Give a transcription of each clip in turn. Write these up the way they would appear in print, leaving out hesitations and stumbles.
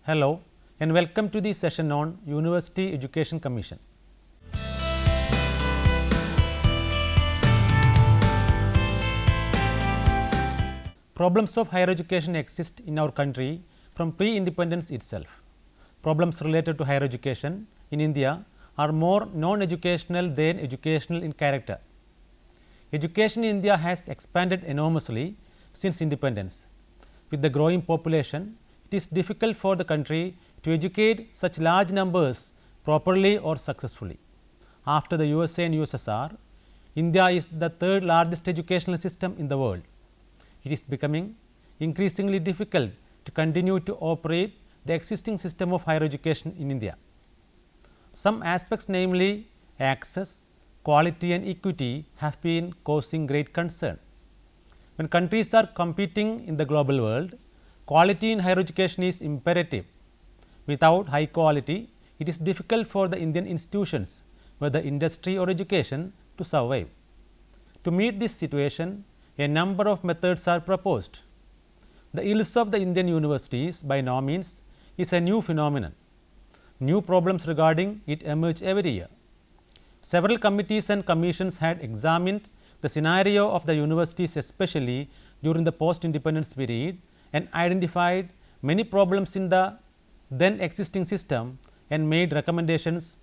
Hello and welcome to the session on University Education Commission. Problems of higher education exist in our country from pre-independence itself. Problems related to higher education in India are more non-educational than educational in character. Education in India has expanded enormously since independence. With the growing population, it is difficult for the country to educate such large numbers properly or successfully. After the USA and USSR, India is the third largest educational system in the world. It is becoming increasingly difficult to continue to operate the existing system of higher education in India. Some aspects, namely access, quality and equity, have been causing great concern. When countries are competing in the global world, quality in higher education is imperative. Without high quality, it is difficult for the Indian institutions, whether industry or education, to survive. To meet this situation, a number of methods are proposed. The ills of the Indian universities by no means is a new phenomenon. New problems regarding it emerge every year. Several committees and commissions had examined the scenario of the universities, especially during the post-independence period, and identified many problems in the then existing system and made recommendations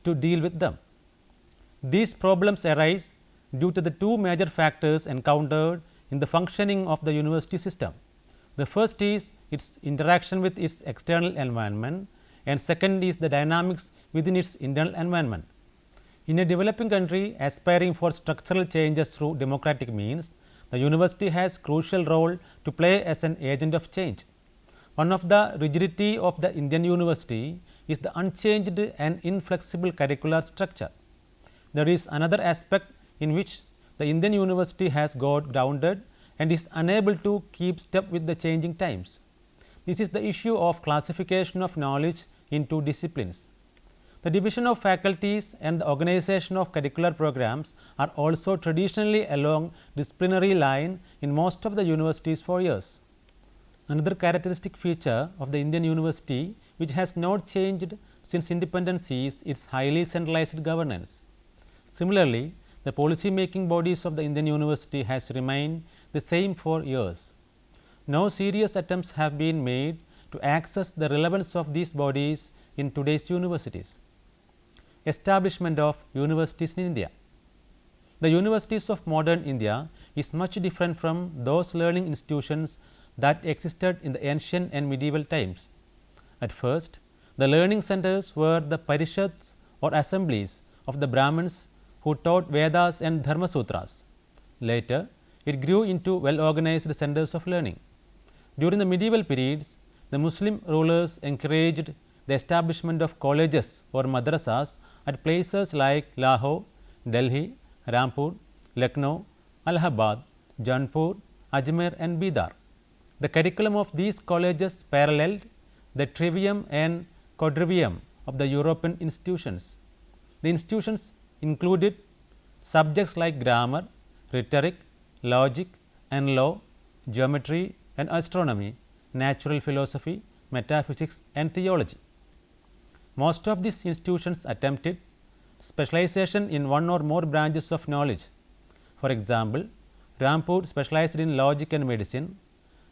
to deal with them. These problems arise due to the two major factors encountered in the functioning of the university system. The first is its interaction with its external environment, and second is the dynamics within its internal environment. In a developing country aspiring for structural changes through democratic means, the university has crucial role to play as an agent of change. One of the rigidity of the Indian university is the unchanged and inflexible curricular structure. There is another aspect in which the Indian university has got grounded and is unable to keep step with the changing times. This is the issue of classification of knowledge into disciplines. The division of faculties and the organization of curricular programs are also traditionally along disciplinary line in most of the universities for years. Another characteristic feature of the Indian university which has not changed since independence is its highly centralized governance. Similarly, the policy making bodies of the Indian university has remained the same for years. No serious attempts have been made to access the relevance of these bodies in today's universities. Establishment of universities in India. The universities of modern India is much different from those learning institutions that existed in the ancient and medieval times. At first, the learning centers were the parishads or assemblies of the Brahmins who taught Vedas and Dharma Sutras. Later, it grew into well organized centers of learning. During the medieval periods, the Muslim rulers encouraged the establishment of colleges or madrasas at places like Lahore, Delhi, Rampur, Lucknow, Allahabad, Jaunpur, Ajmer and Bidar. The curriculum of these colleges paralleled the trivium and quadrivium of the European institutions. The institutions included subjects like grammar, rhetoric, logic and law, geometry and astronomy, natural philosophy, metaphysics and theology. Most of these institutions attempted specialization in one or more branches of knowledge. For example, Rampur specialized in logic and medicine,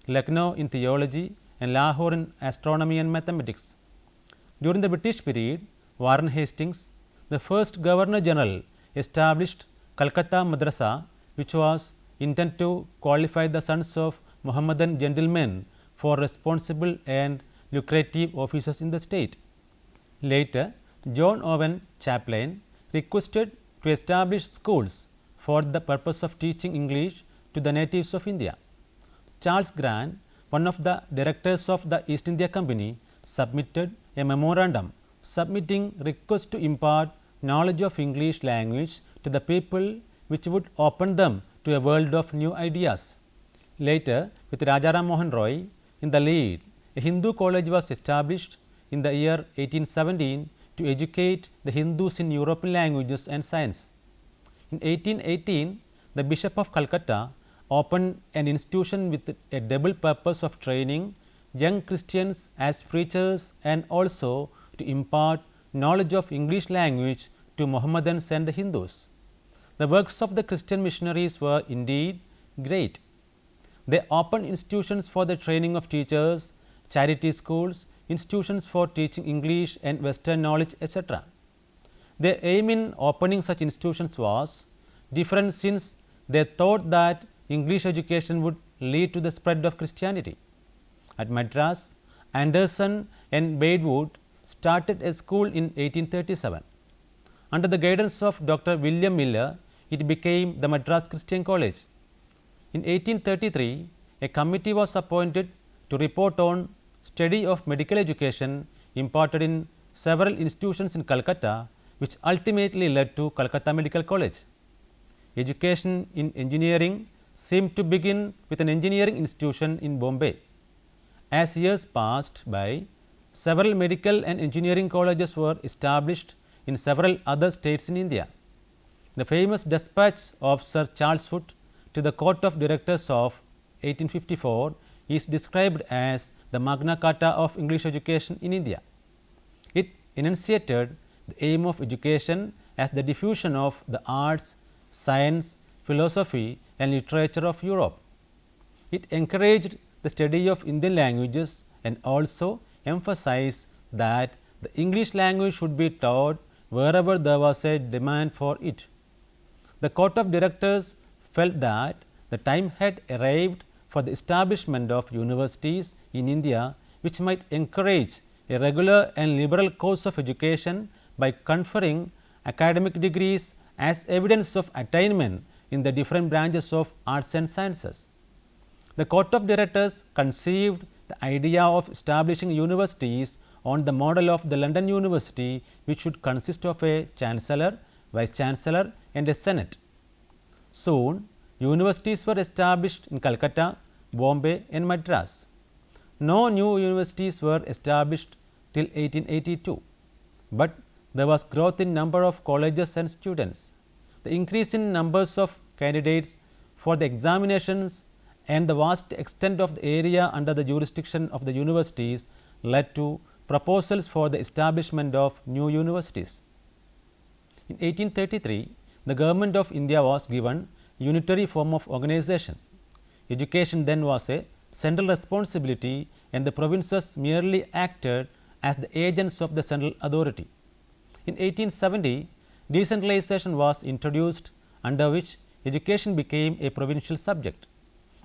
Lucknow in theology and Lahore in astronomy and mathematics. During the British period, Warren Hastings, the first Governor General, established Calcutta Madrasa, which was intended to qualify the sons of Mohammedan gentlemen for responsible and lucrative offices in the state. Later, John Owen Chamberlain requested to establish schools for the purpose of teaching English to the natives of India. Charles Grant, one of the directors of the East India Company, submitted a memorandum submitting request to impart knowledge of English language to the people, which would open them to a world of new ideas. Later, with Rajaram Mohan Roy in the lead, a Hindu college was established in the year 1817 to educate the Hindus in European languages and science. In 1818, the Bishop of Calcutta opened an institution with a double purpose of training young Christians as preachers and also to impart knowledge of English language to Mohammedans and the Hindus. The works of the Christian missionaries were indeed great. They opened institutions for the training of teachers, charity schools, institutions for teaching English and Western knowledge, etc. Their aim in opening such institutions was different, since they thought that English education would lead to the spread of Christianity. At Madras, Anderson and Badewood started a school in 1837. Under the guidance of Dr. William Miller, it became the Madras Christian College. In 1833, a committee was appointed to report on study of medical education imparted in several institutions in Calcutta, which ultimately led to Calcutta Medical College. Education in engineering seemed to begin with an engineering institution in Bombay. As years passed by, several medical and engineering colleges were established in several other states in India. The famous dispatch of Sir Charles Wood to the Court of Directors of 1854 is described as the Magna Carta of English education in India. It enunciated the aim of education as the diffusion of the arts, science, philosophy and literature of Europe. It encouraged the study of Indian languages and also emphasized that the English language should be taught wherever there was a demand for it. The Court of Directors felt that the time had arrived for the establishment of universities in India, which might encourage a regular and liberal course of education by conferring academic degrees as evidence of attainment in the different branches of arts and sciences. The Court of Directors conceived the idea of establishing universities on the model of the London University, which should consist of a Chancellor, Vice Chancellor and a Senate. Soon, universities were established in Calcutta, Bombay and Madras. No new universities were established till 1882, but there was growth in number of colleges and students. The increase in numbers of candidates for the examinations and the vast extent of the area under the jurisdiction of the universities led to proposals for the establishment of new universities. In 1833, the government of India was given unitary form of organization. Education then was a central responsibility and the provinces merely acted as the agents of the central authority. In 1870, decentralization was introduced, under which education became a provincial subject.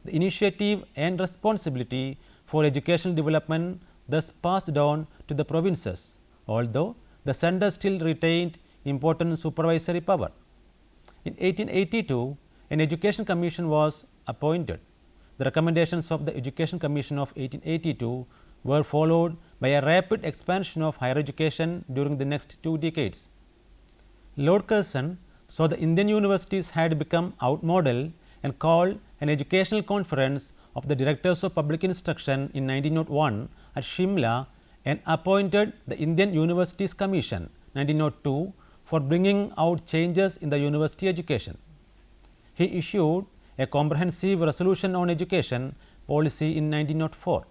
The initiative and responsibility for educational development thus passed on to the provinces, although the centre still retained important supervisory power. In 1882, an education commission was appointed. The recommendations of the Education Commission of 1882 were followed by a rapid expansion of higher education during the next 2 decades. Lord Curzon saw the Indian universities had become outmodel and called an educational conference of the directors of public instruction in 1901 at Shimla and appointed the Indian Universities Commission 1902 for bringing out changes in the university education. He issued a comprehensive resolution on education policy in 1904.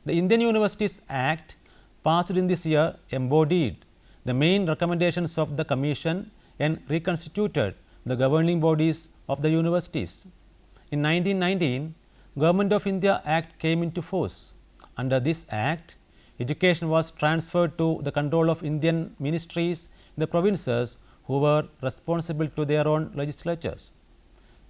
The Indian Universities Act passed in this year embodied the main recommendations of the Commission and reconstituted the governing bodies of the universities. In 1919, Government of India Act came into force. Under this Act, education was transferred to the control of Indian ministries in the provinces who were responsible to their own legislatures.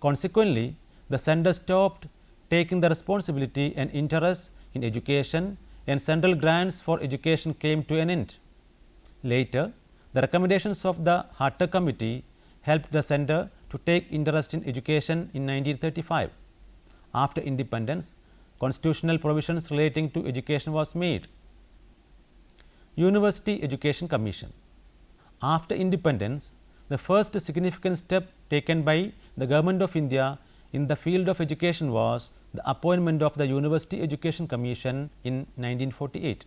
Consequently, the centre stopped taking the responsibility and interest in education and central grants for education came to an end. Later, the recommendations of the Harter Committee helped the centre to take interest in education in 1935. After independence, constitutional provisions relating to education was made. University Education Commission. After independence, the first significant step taken by the Government of India in the field of education was the appointment of the University Education Commission in 1948.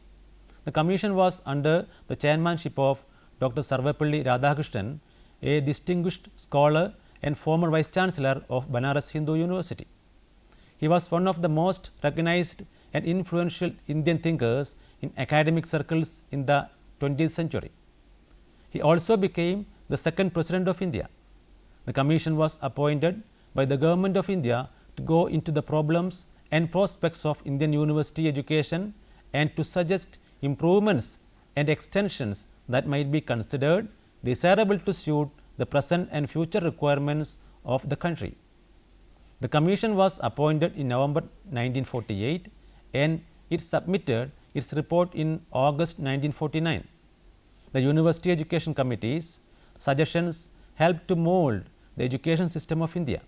The commission was under the chairmanship of Dr. Sarvepalli Radhakrishnan, a distinguished scholar and former Vice Chancellor of Banaras Hindu University. He was one of the most recognized and influential Indian thinkers in academic circles in the 20th century. He also became the second President of India. The commission was appointed by the Government of India to go into the problems and prospects of Indian university education and to suggest improvements and extensions that might be considered desirable to suit the present and future requirements of the country. The commission was appointed in November 1948 and it submitted its report in August 1949. The University Education Committee's suggestions helped to mold the education system of India.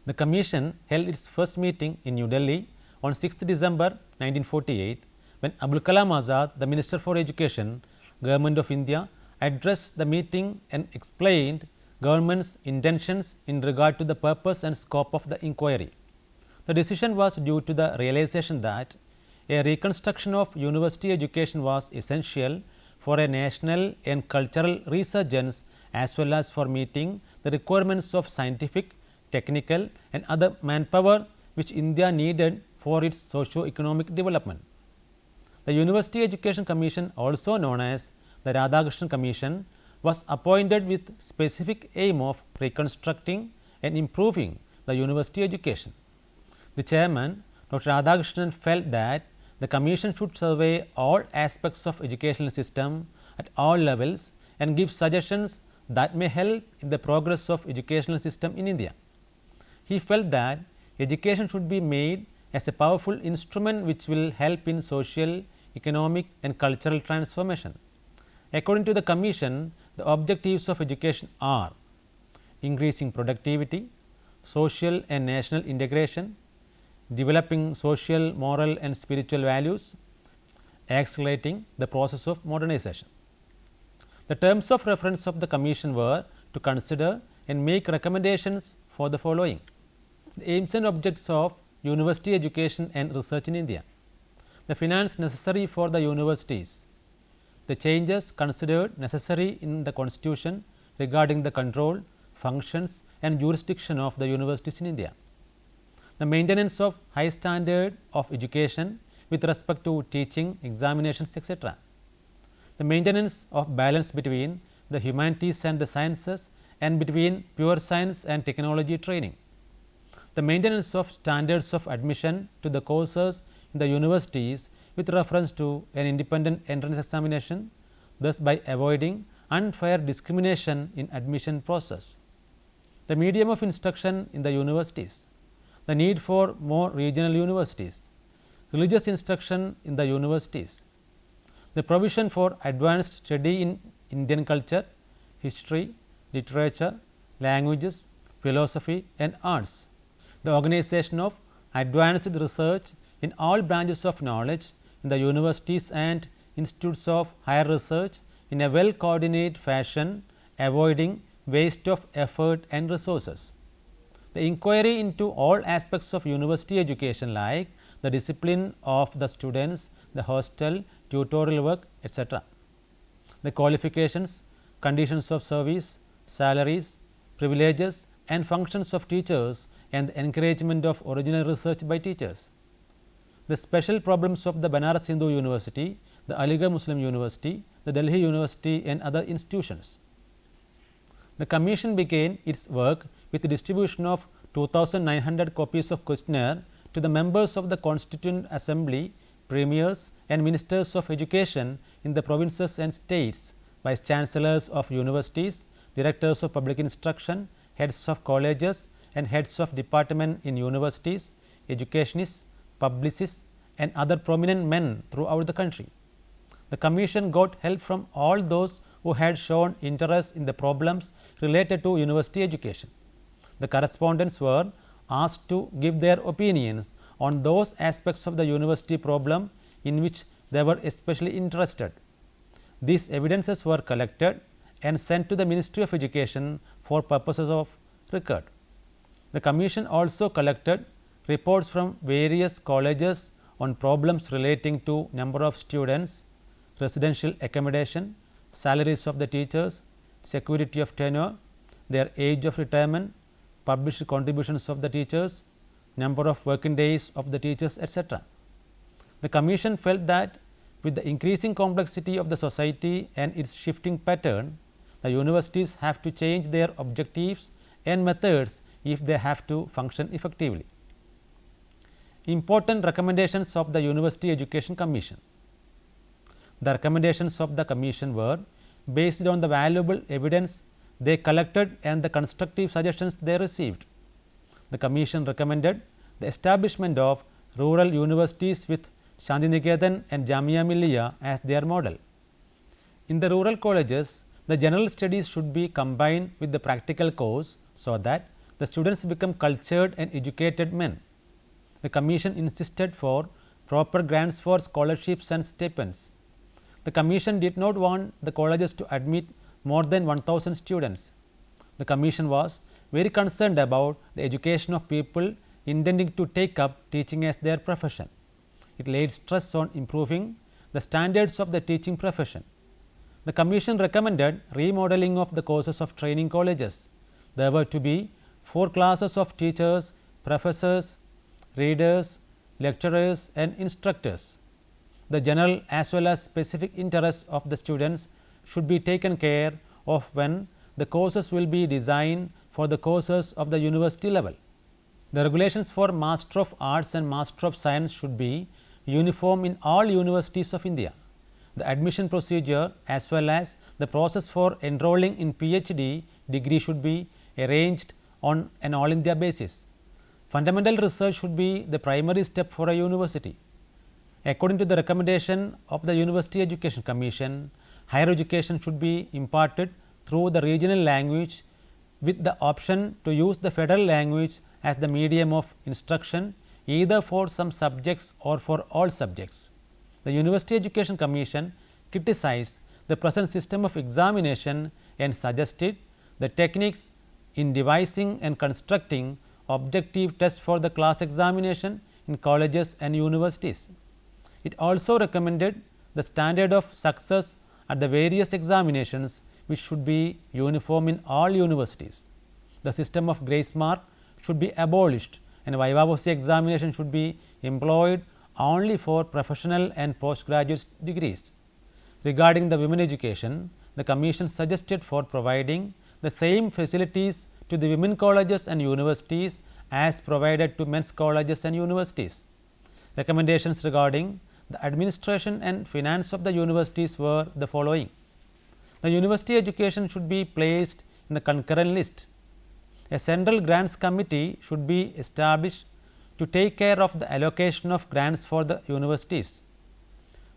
The commission held its first meeting in New Delhi on 6th December 1948 when Abul Kalam Azad, the Minister for Education, Government of India, addressed the meeting and explained government's intentions in regard to the purpose and scope of the inquiry. The decision was due to the realization that a reconstruction of university education was essential for a national and cultural resurgence as well as for meeting the requirements of scientific, technical and other manpower which India needed for its socio-economic development. The University Education Commission, also known as the Radhakrishnan Commission, was appointed with specific aim of reconstructing and improving the university education. The chairman, Dr. Radhakrishnan, felt that the commission should survey all aspects of educational system at all levels and give suggestions that may help in the progress of educational system in India. He felt that education should be made as a powerful instrument which will help in social, economic and cultural transformation. According to the commission, the objectives of education are increasing productivity, social and national integration, developing social, moral and spiritual values, accelerating the process of modernization. The terms of reference of the commission were to consider and make recommendations for the following: the aims and objects of university education and research in India, the finance necessary for the universities, the changes considered necessary in the constitution regarding the control, functions and jurisdiction of the universities in India, the maintenance of high standard of education with respect to teaching, examinations, etc., the maintenance of balance between the humanities and the sciences and between pure science and technology training, the maintenance of standards of admission to the courses in the universities with reference to an independent entrance examination, thus by avoiding unfair discrimination in admission process, the medium of instruction in the universities, the need for more regional universities, religious instruction in the universities, the provision for advanced study in Indian culture, history, literature, languages, philosophy and arts, the organization of advanced research in all branches of knowledge in the universities and institutes of higher research in a well coordinated fashion, avoiding waste of effort and resources. The inquiry into all aspects of university education like the discipline of the students, the hostel, tutorial work, etc., the qualifications, conditions of service, salaries, privileges and functions of teachers and the encouragement of original research by teachers, the special problems of the Banaras Hindu University, the Aligarh Muslim University, the Delhi University and other institutions. The commission began its work with the distribution of 2,900 copies of questionnaire to the members of the Constituent Assembly, premiers and ministers of education in the provinces and states, vice chancellors of universities, directors of public instruction, heads of colleges and heads of department in universities, educationists, publicists and other prominent men throughout the country. The commission got help from all those who had shown interest in the problems related to university education. The correspondents were asked to give their opinions on those aspects of the university problem in which they were especially interested. These evidences were collected and sent to the Ministry of Education for purposes of record. The commission also collected reports from various colleges on problems relating to number of students, residential accommodation, salaries of the teachers, security of tenure, their age of retirement, published contributions of the teachers, number of working days of the teachers, etc. The Commission felt that with the increasing complexity of the society and its shifting pattern, the universities have to change their objectives and methods if they have to function effectively. Important recommendations of the University Education Commission. The recommendations of the Commission were based on the valuable evidence they collected and the constructive suggestions they received. The Commission recommended the establishment of rural universities with Shantiniketan and Jamia Millia as their model. In the rural colleges, the general studies should be combined with the practical course so that the students become cultured and educated men. The Commission insisted for proper grants for scholarships and stipends. The Commission did not want the colleges to admit more than 1000 students. The Commission was very concerned about the education of people intending to take up teaching as their profession. It laid stress on improving the standards of the teaching profession. The Commission recommended remodeling of the courses of training colleges. There were to be 4 classes of teachers, professors, readers, lecturers and instructors. The general as well as specific interests of the students should be taken care of when the courses will be designed for the courses of the university level. The regulations for Master of Arts and Master of Science should be uniform in all universities of India. The admission procedure as well as the process for enrolling in PhD degree should be arranged on an all India basis. Fundamental research should be the primary step for a university. According to the recommendation of the University Education Commission, higher education should be imparted through the regional language with the option to use the federal language as the medium of instruction either for some subjects or for all subjects. The University Education Commission criticized the present system of examination and suggested the techniques in devising and constructing objective tests for the class examination in colleges and universities. It also recommended the standard of success at the various examinations which should be uniform in all universities. The system of grace mark should be abolished and viva voce examination should be employed only for professional and postgraduate degrees. Regarding the women education, the Commission suggested for providing the same facilities to the women colleges and universities as provided to men's colleges and universities. Recommendations regarding the administration and finance of the universities were the following. The university education should be placed in the concurrent list. A central grants committee should be established to take care of the allocation of grants for the universities.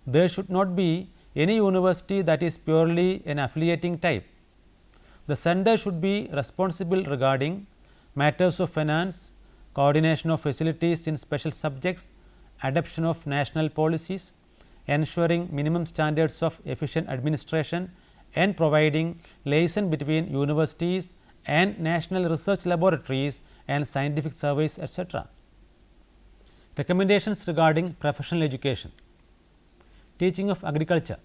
There should not be any university that is purely an affiliating type. The center should be responsible regarding matters of finance, coordination of facilities in special subjects, adoption of national policies, ensuring minimum standards of efficient administration and providing liaison between universities and national research laboratories and scientific surveys, etc. Recommendations regarding professional education. Teaching of agriculture.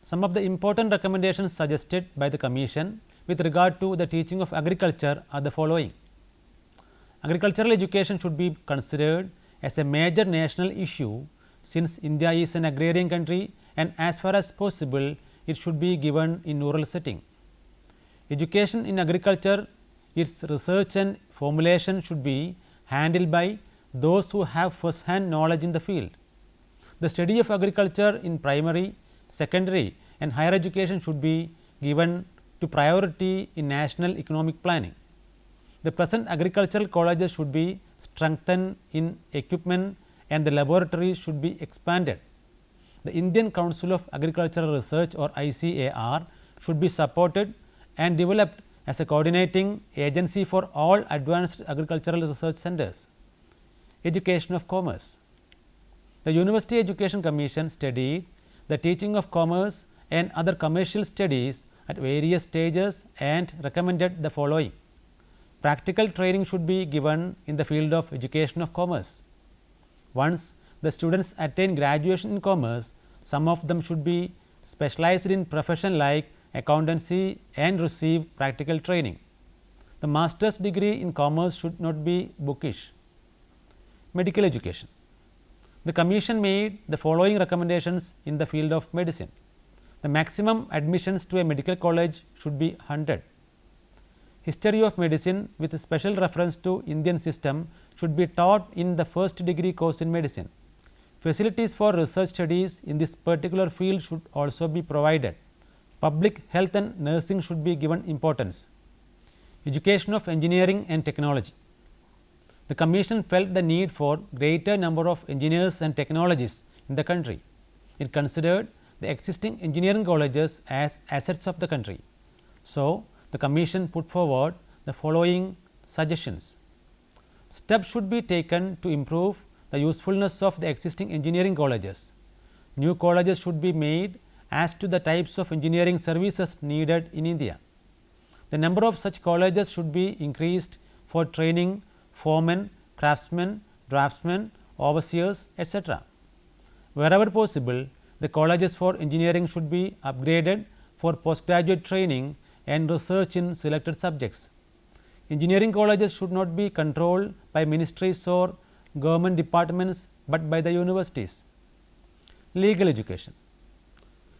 Some of the important recommendations suggested by the Commission with regard to the teaching of agriculture are the following. Agricultural education should be considered as a major national issue since India is an agrarian country and as far as possible it should be given in rural setting. Education in agriculture, its research and formulation should be handled by those who have first hand knowledge in the field. The study of agriculture in primary, secondary and higher education should be given to priority in national economic planning. The present agricultural colleges should be strengthened in equipment and the laboratories should be expanded. The Indian Council of Agricultural Research or ICAR should be supported and developed as a coordinating agency for all advanced agricultural research centers. Education of commerce. The University Education Commission studied the teaching of commerce and other commercial studies at various stages and recommended the following. Practical training should be given in the field of education of commerce. Once the students attain graduation in commerce, some of them should be specialized in profession like accountancy and receive practical training. The master's degree in commerce should not be bookish. Medical education. The Commission made the following recommendations in the field of medicine. The maximum admissions to a medical college should be 100. History of medicine with special reference to Indian system should be taught in the first degree course in medicine. Facilities for research studies in this particular field should also be provided. Public health and nursing should be given importance. Education of engineering and technology. The Commission felt the need for greater number of engineers and technologists in the country. It considered the existing engineering colleges as assets of the country. So, the Commission put forward the following suggestions. Steps should be taken to improve the usefulness of the existing engineering colleges. New colleges should be made as to the types of engineering services needed in India. The number of such colleges should be increased for training foremen, craftsmen, draftsmen, overseers, etc. Wherever possible, the colleges for engineering should be upgraded for postgraduate training and research in selected subjects. Engineering colleges should not be controlled by ministries or government departments, but by the universities. Legal education.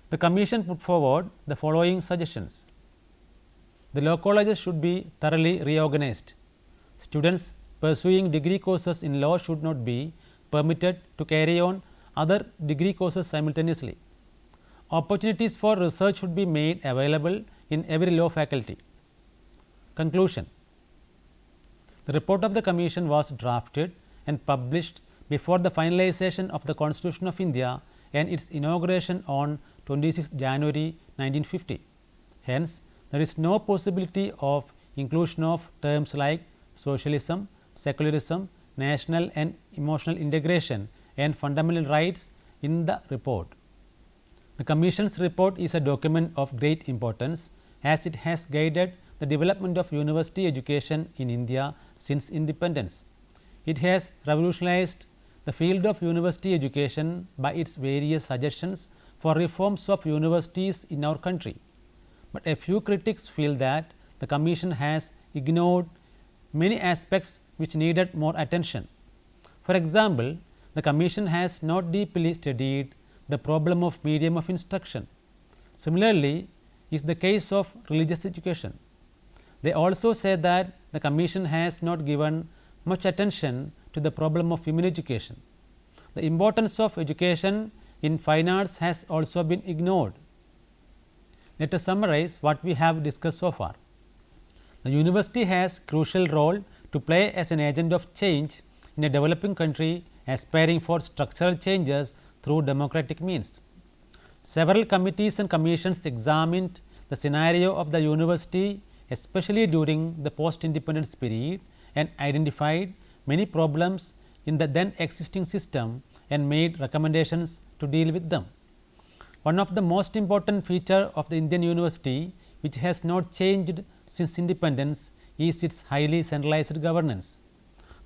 The Commission put forward the following suggestions. The law colleges should be thoroughly reorganized. Students pursuing degree courses in law should not be permitted to carry on other degree courses simultaneously. Opportunities for research should be made available in every law faculty. Conclusion. The report of the Commission was drafted and published before the finalization of the Constitution of India and its inauguration on 26 January 1950. Hence, there is no possibility of inclusion of terms like socialism, secularism, national and emotional integration and fundamental rights in the report. The Commission's report is a document of great importance as it has guided the development of university education in India since independence. It has revolutionized the field of university education by its various suggestions for reforms of universities in our country. But a few critics feel that the Commission has ignored many aspects which needed more attention. For example, the Commission has not deeply studied the problem of medium of instruction. Similarly, is the case of religious education. They also say that the Commission has not given much attention to the problem of women education. The importance of education in fine arts has also been ignored. Let us summarize what we have discussed so far. The university has crucial role to play as an agent of change in a developing country aspiring for structural changes through democratic means. Several committees and commissions examined the scenario of the university, especially during the post-independence period, and identified many problems in the then existing system and made recommendations to deal with them. One of the most important feature of the Indian university, which has not changed since independence, is its highly centralized governance.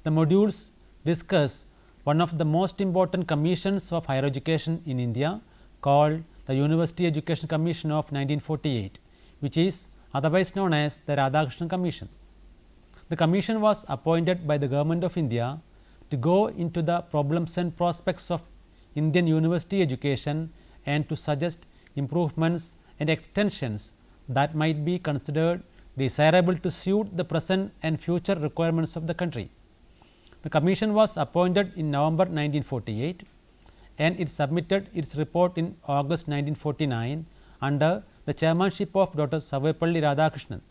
The modules discuss one of the most important commissions of higher education in India, called the University Education Commission of 1948, which is otherwise known as the Radhakrishnan Commission. The commission was appointed by the Government of India to go into the problems and prospects of Indian university education and to suggest improvements and extensions that might be considered desirable to suit the present and future requirements of the country. The commission was appointed in November 1948 and it submitted its report in August 1949 under the chairmanship of Dr. Sarvepalli Radhakrishnan.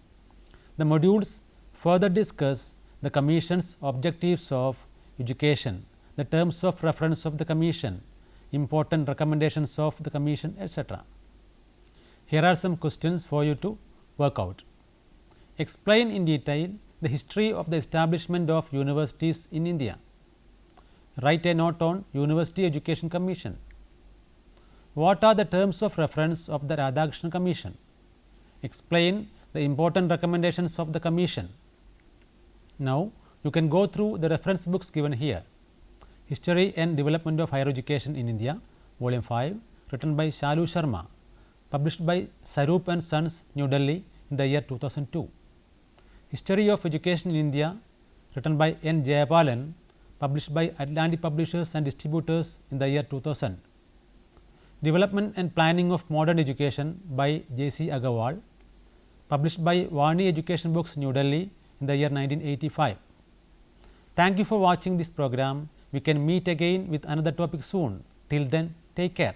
The modules further discuss the Commission's objectives of education, the terms of reference of the Commission, important recommendations of the Commission, etc. Here are some questions for you to work out. Explain in detail the history of the establishment of universities in India. Write a note on University Education Commission. What are the terms of reference of the Radhakrishnan Commission? Explain the important recommendations of the Commission. Now, you can go through the reference books given here. History and Development of Higher Education in India, Volume 5, written by Shalu Sharma, published by Sarup and Sons, New Delhi in the year 2002. History of Education in India, written by N. Jayapalan, published by Atlantic Publishers and Distributors in the year 2000. Development and Planning of Modern Education by J.C. Agarwal, published by Vani Education Books, New Delhi in the year 1985. Thank you for watching this program. We can meet again with another topic soon. Till then, take care.